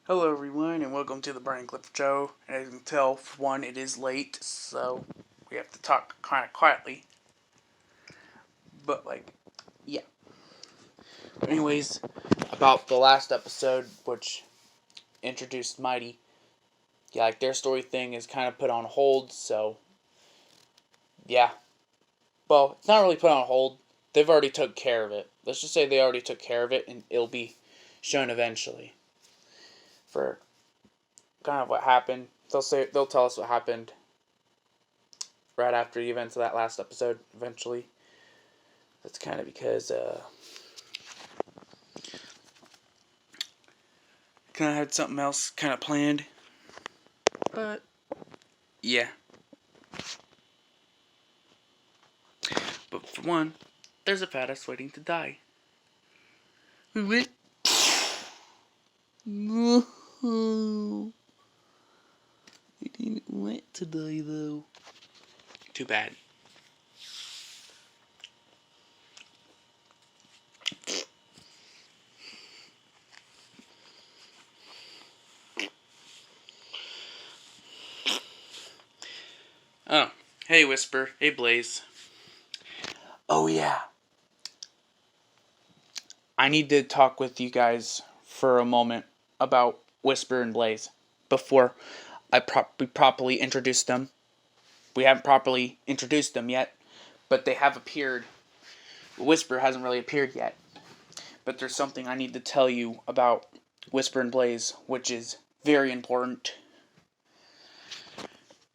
Hello everyone and welcome to the Barney and Clifford show. And as you can tell, for one, it is late, so we have to talk kind of quietly. But yeah. Anyways, about the last episode, which introduced Mighty, yeah, their story thing is kind of put on hold, so yeah. Well, it's not really put on hold. They've already took care of it. Let's just say they already took care of it, and it'll be shown eventually. For kind of what happened, they'll tell us what happened right after the events of that last episode. Eventually, that's kind of because kind of had something else kind of planned, but yeah. But for one, there's a fattass waiting to die. What? No, I didn't want to die though. Too bad. Oh, hey Whisper, hey Blaze. Oh yeah. I need to talk with you guys for a moment about Whisper and Blaze before we properly introduce them. We haven't properly introduced them yet, but they have appeared. Whisper hasn't really appeared yet. But there's something I need to tell you about Whisper and Blaze, which is very important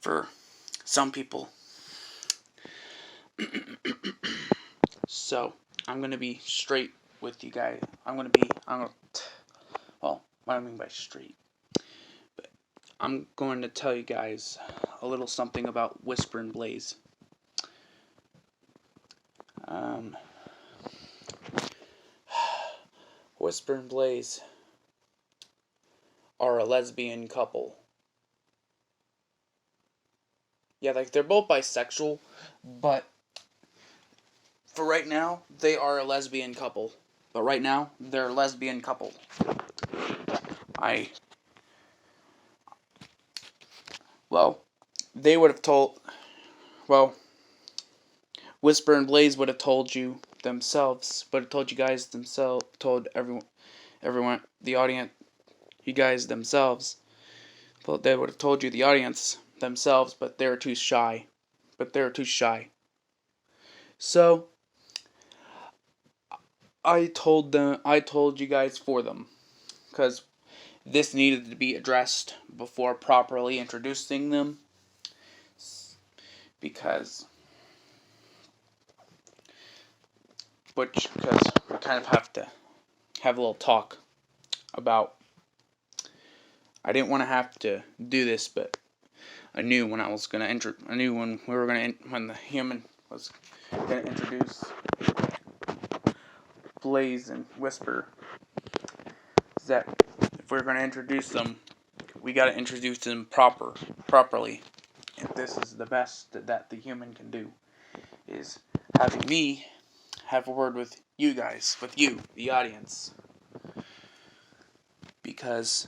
for some people. So, I'm going to be straight with you guys. Well, what do I mean by straight? But I'm going to tell you guys a little something about Whisper and Blaze. Whisper and Blaze are a lesbian couple. Yeah, they're both bisexual, but for right now, they are a lesbian couple. But right now, they're a lesbian couple. They would have told, well, Whisper and Blaze would have told you themselves, would have told you guys themselves, told everyone, the audience, you guys themselves. Well, they would have told you the audience themselves, but they were too shy. So, I told you guys for them, because this needed to be addressed before properly introducing them, because we kind of have to have a little talk about. I didn't want to have to do this, but I knew when when the human was gonna introduce Blaze and Whisper, that if we're gonna introduce them, we gotta introduce them properly. And this is the best that the human can do, is having me have a word with you guys, with you, the audience. Because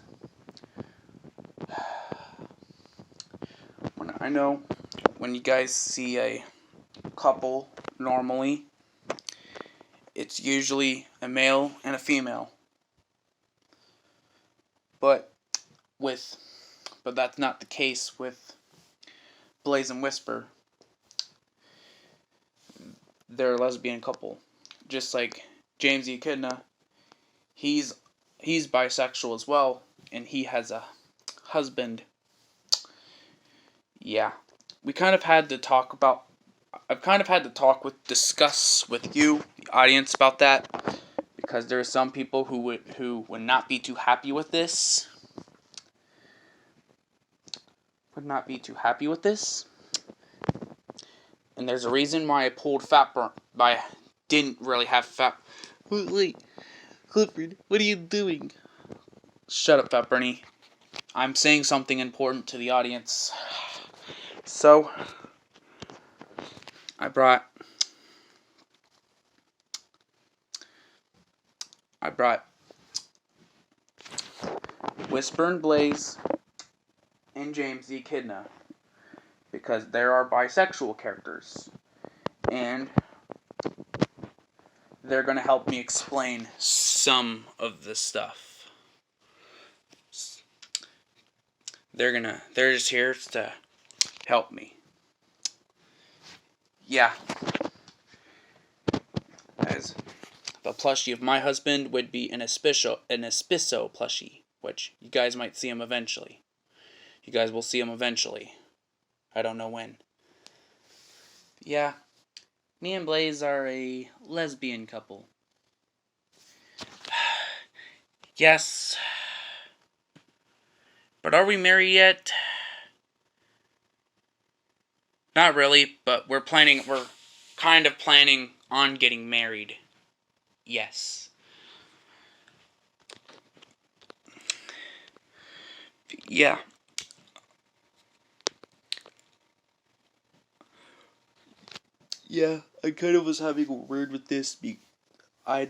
I know when you guys see a couple normally, it's usually a male and a female. But that's not the case with Blaze and Whisper. They're a lesbian couple. Just like James Echidna, he's bisexual as well, and he has a husband. Yeah. I've kind of had to discuss with you, the audience, about that, because there are some people who would not be too happy with this. And there's a reason why I pulled I didn't really have Fat. Wait, Clifford, what are you doing? Shut up, Fat Bernie. I'm saying something important to the audience. So, I brought Whisper and Blaze and James the Echidna, because there are bisexual characters, and they're going to help me explain some of the stuff. They're just here to help me. Yeah. As the plushie of my husband would be an Espiso plushie, which you guys might see him eventually. You guys will see him eventually. I don't know when. Yeah. Me and Blaze are a lesbian couple. Yes. But are we married yet? Not really, but we're kind of planning on getting married. Yes. Yeah. Yeah, I kind of was having a word with this. I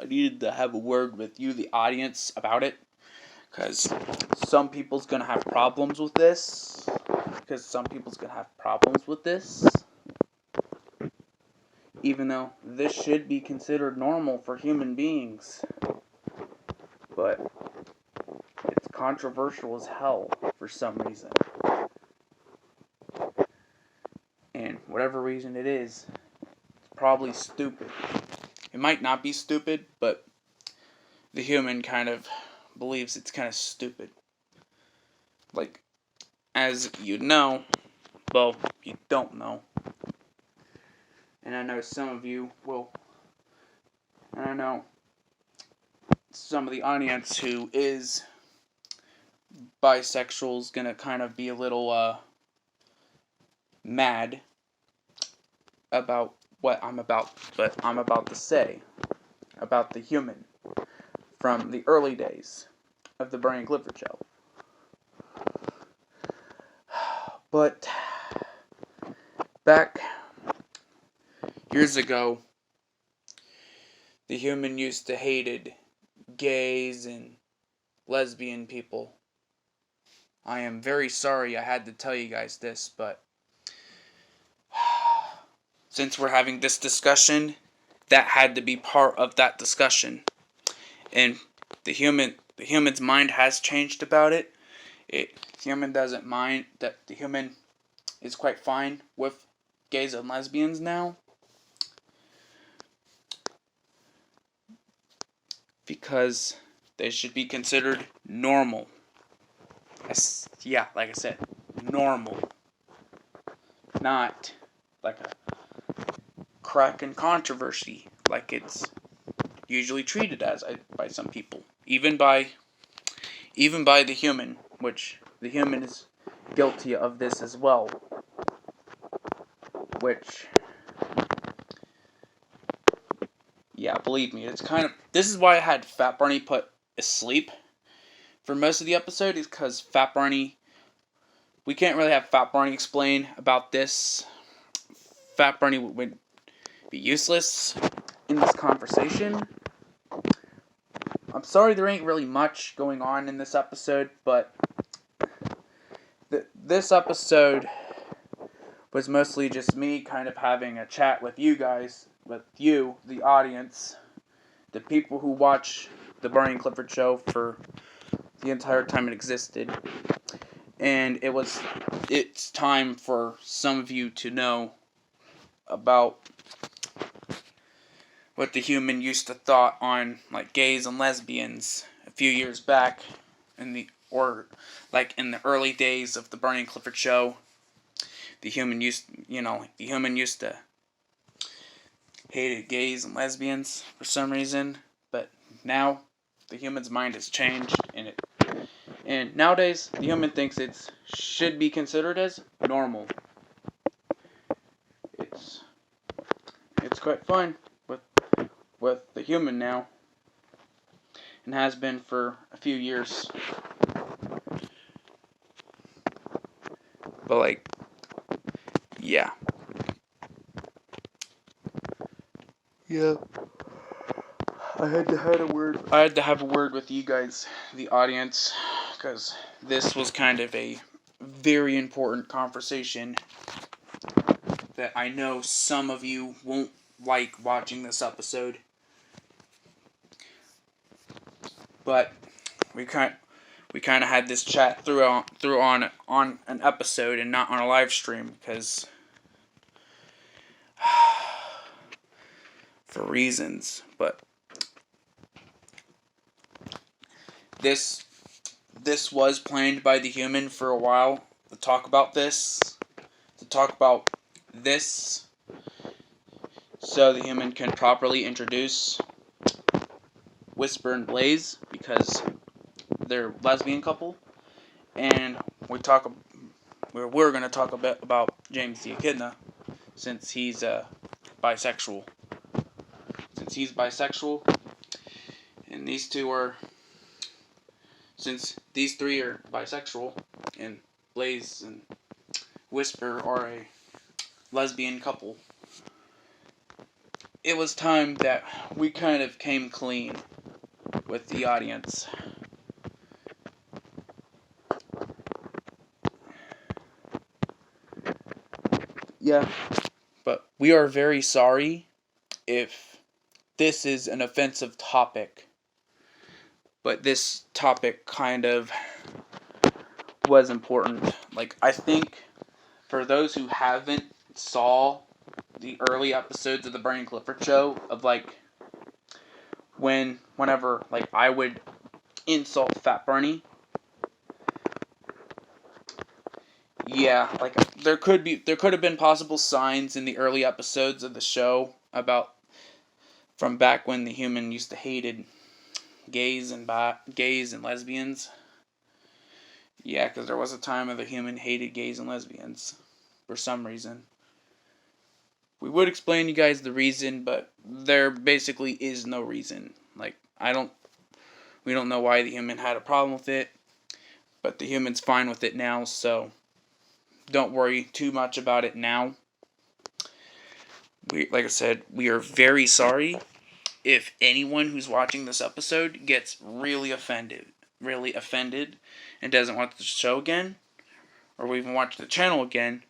needed to have a word with you, the audience, about it. Because some people's gonna have problems with this. Even though this should be considered normal for human beings. But it's controversial as hell for some reason. And whatever reason it is, it's probably stupid. It might not be stupid, but the human kind of believes it's kind of stupid. Like, as you know, well, you don't know. And I know some of you will. And I know some of the audience who is bisexual is gonna kind of be a little mad about what I'm about to say about the human from the early days of the Barney and Clifford show. But back years ago, the human used to hated gays and lesbian people. I am very sorry I had to tell you guys this, but since we're having this discussion, that had to be part of that discussion. And the human's mind has changed about it. The human doesn't mind that the human is quite fine with gays and lesbians now. Because they should be considered normal. Yeah, like I said, normal. Not like a crack in controversy like it's usually treated as by some people. Even by the human, which the human is guilty of this as well. Which, yeah, believe me, this is why I had Fat Barney put asleep for most of the episode, is because Fat Barney, we can't really have Fat Barney explain about this. Fat Barney would be useless in this conversation. I'm sorry there ain't really much going on in this episode, but this episode was mostly just me kind of having a chat with you guys, with you, the audience, the people who watch the Barney and Clifford show for the entire time it existed. And it's time for some of you to know about what the human used to thought on like gays and lesbians a few years back in the early days of the Barney and Clifford show. The human used to hated gays and lesbians for some reason, but now the human's mind has changed, and nowadays the human thinks it should be considered as normal. It's quite fine with the human now, and has been for a few years. But yeah. Yeah. I had to have a word with you guys, the audience, because this was kind of a very important conversation that I know some of you won't like watching this episode. But we kind of had this chat through on an episode and not on a live stream because for reasons. But this was planned by the human for a while to talk about this, so the human can properly introduce Whisper and Blaze because they're a lesbian couple, and we're going to talk a bit about James the Echidna since he's bisexual. And these three are bisexual, and Blaze and Whisper are a lesbian couple, it was time that we kind of came clean with the audience. Yeah, but we are very sorry if this is an offensive topic. But this topic kind of was important. Like, I think for those who haven't saw the early episodes of the Barney and Clifford show of whenever I would insult Fat Barney. Yeah, there could have been possible signs in the early episodes of the show about from back when the human used to hated gays and lesbians. Yeah, because there was a time when the human hated gays and lesbians for some reason. We would explain you guys the reason, but there basically is no reason. We don't know why the human had a problem with it, but the human's fine with it now, so don't worry too much about it now. Like I said, we are very sorry if anyone who's watching this episode gets really offended, and doesn't watch the show again, or even watch the channel again,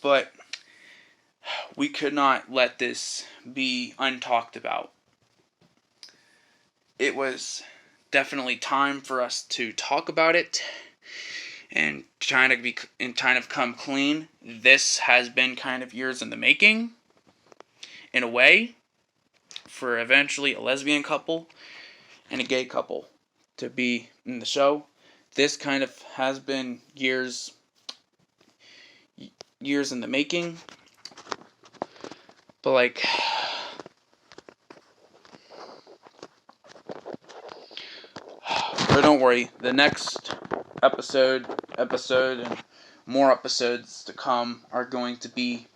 but we could not let this be untalked about. It was definitely time for us to talk about it and kind of come clean. This has been kind of years in the making, in a way, for eventually a lesbian couple and a gay couple to be in the show. This kind of has been years in the making. But but don't worry, the next episode and more episodes to come are going to be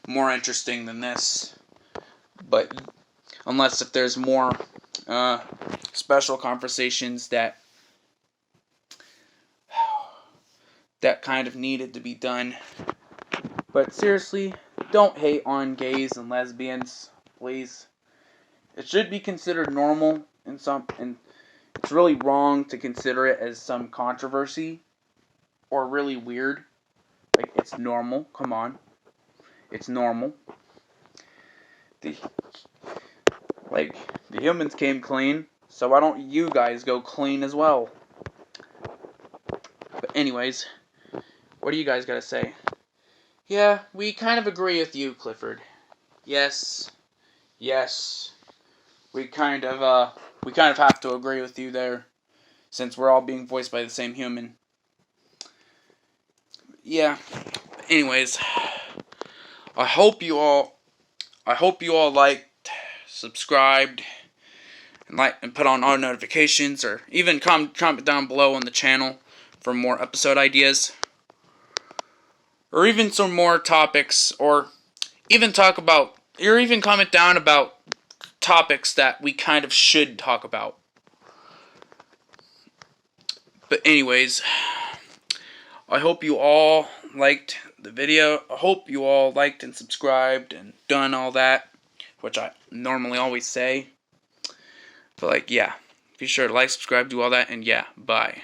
more interesting than this. But unless if there's more special conversations that kind of needed to be done. But seriously, don't hate on gays and lesbians, please. It should be considered normal and it's really wrong to consider it as some controversy or really weird. It's normal. Come on. It's normal. The humans came clean, so why don't you guys go clean as well? But anyways, what do you guys gotta say? Yeah, we kind of agree with you, Clifford. Yes. We kind of have to agree with you there, since we're all being voiced by the same human. Yeah. Anyways, I hope you all liked, subscribed, and put on all notifications, or even comment down below on the channel for more episode ideas, or even some more topics, or even comment down about topics that we kind of should talk about. But anyways, I hope you all liked the video. I hope you all liked and subscribed and done all that, which I normally always say. But like, yeah, be sure to like, subscribe, do all that, and yeah, bye.